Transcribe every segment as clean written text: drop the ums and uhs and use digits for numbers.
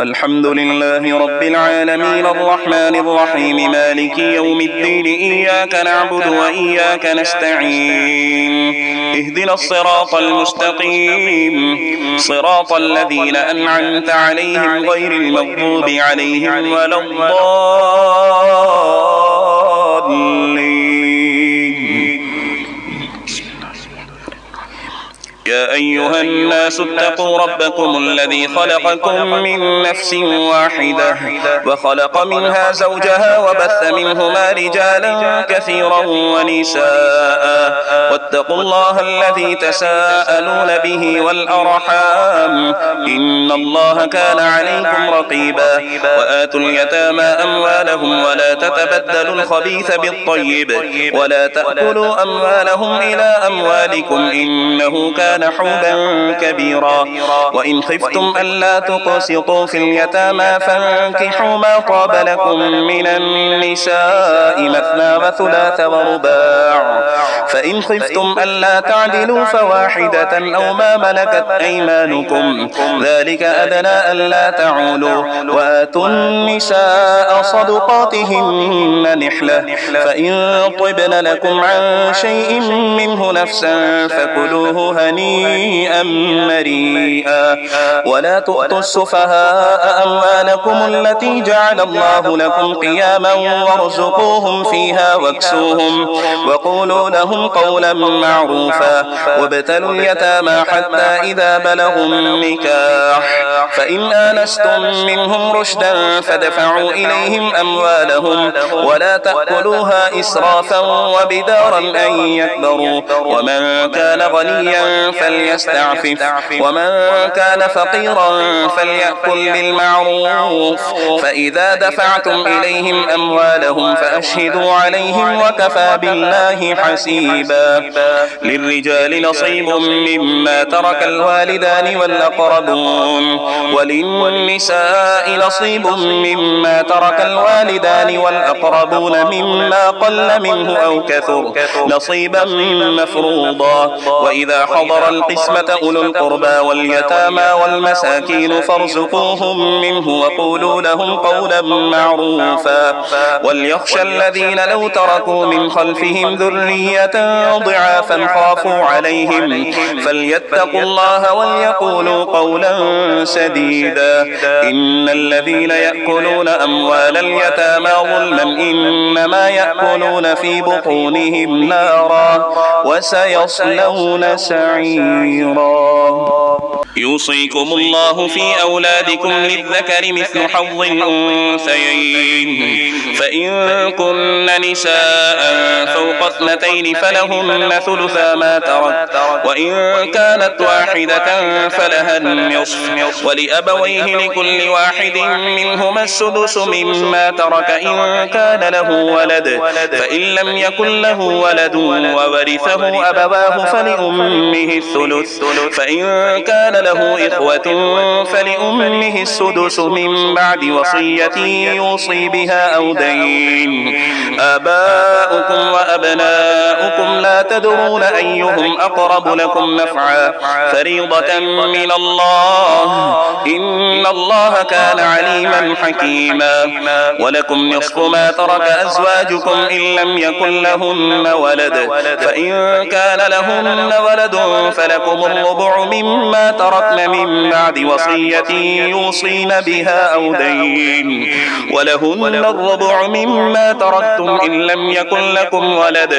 الحمد لله رب العالمين الرحمن الرحيم مالك يوم الدين إياك نعبد وإياك نستعين اهدنا الصراط المستقيم صراط الذين أنعمت عليهم غير المغضوب عليهم ولا الضالين. يا أيها الناس اتقوا ربكم الذي خلقكم من نفس واحدة وخلق منها زوجها وبث منهما رجالا كثيرا ونساء واتقوا الله الذي تساءلون به والأرحام إن الله كان عليكم رقيبا. وآتوا اليتامى أموالهم ولا تتبدلوا الخبيث بالطيب ولا تأكلوا أموالهم إلى أموالكم إنه كان حوبا كبيرا. وإن خفتم ألا تقسطوا في اليتامى فانكحوا ما طاب لكم من النساء مثنى وثلاث ورباع فإن خفتم ألا تعدلوا فواحدة أو ما ملكت أيمانكم ذلك أدنى ألا تعولوا. وآتوا النساء صدقاتهن نحلة فإن طبن لكم عن شيء منه نفسا فكلوه هنيئا مريئا. ولا تؤتوا السفهاء أموالكم التي جعل الله لكم قياما وارزقوهم فيها واكسوهم وقولوا لهم قولا معروفا. وابتلوا اليتامى حتى إذا بلغوا النكاح فإن آنستم منهم رشدا فدفعوا إليهم أموالهم ولا تأكلوها إسرافا وبدارا أن يكبروا. ومن كان غنيا فليستعفف ومن كان فقيرا فليأكل بالمعروف. فإذا دفعتم إليهم أموالهم فأشهدوا عليهم وكفى بالله حسيبا. للرجال نصيب مما ترك الوالدان والأقربون وللنساء نصيب مما ترك الوالدان والأقربون مما قل منه أو كثر نصيبا مفروضا. وإذا حضر القسمة أولو القربى واليتامى والمساكين فارزقوهم منه وقولوا لهم قولا معروفا. وليخشى الذين لو تركوا من خلفهم ذرية ضعافا خافوا عليهم فليتقوا الله وليقولوا قولا سديدا. إن الذين يأكلون أموال اليتامى ظلما إنما يأكلون في بطونهم نارا وسيصلون سعيرا. يوصيكم الله في أولادكم للذكر مثل حظ الأنثيين فإن كن نساء فوق اثنتين فلهن ثلثا ما ترك وإن كانت واحدة فلها النصف ولأبويه لكل واحد منهما السدس مما ترك إن كان له ولد فإن لم يكن له ولد وورثه أبواه فلأمه الثلث فإن كان له إخوة فلأمه السدس من بعد وصية يوصي بها أو دين. آباؤكم وأبناؤكم لا تدرون أيهم أقرب لكم نفعا فريضة من الله إن الله كان عليما حكيما. ولكم نصف ما ترك أزواجكم إن لم يكن لهن ولد فإن كان لهن ولد فلكم الربع مما تركن من بعد وصية يوصين بها أو دين. ولهن الربع مما تركتم إن لم يكن لكم ولد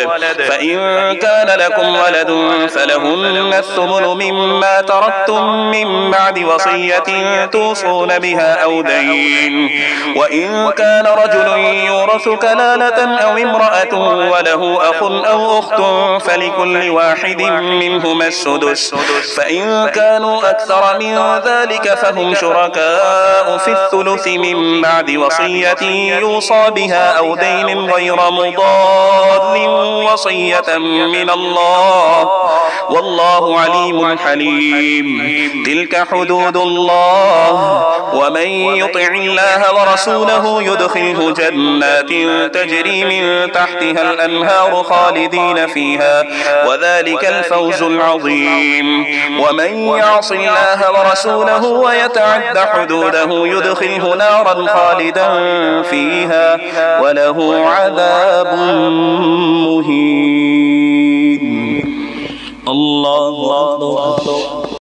فإن كان لكم ولد فلهن الثمن مما تركتم من بعد وصية توصون بها أو دين. وإن كان رجل يورث كلالة أو امرأة وله أخ أو أخت فلكل واحد منهما السدس فإن كانوا أكثر من ذلك فهم شركاء في الثلث من بعد وصية يوصى بها أو دين غير مضار وصية من الله والله عليم حليم. تلك حدود الله ومن يطع يطع الله ورسوله يدخله جنات تجري من تحتها الأنهار خالدين فيها وذلك الفوز العظيم. ومن يعص الله ورسوله ويتعد حدوده يدخله نارا خالدا فيها وله عذاب مهين. الله أكبر.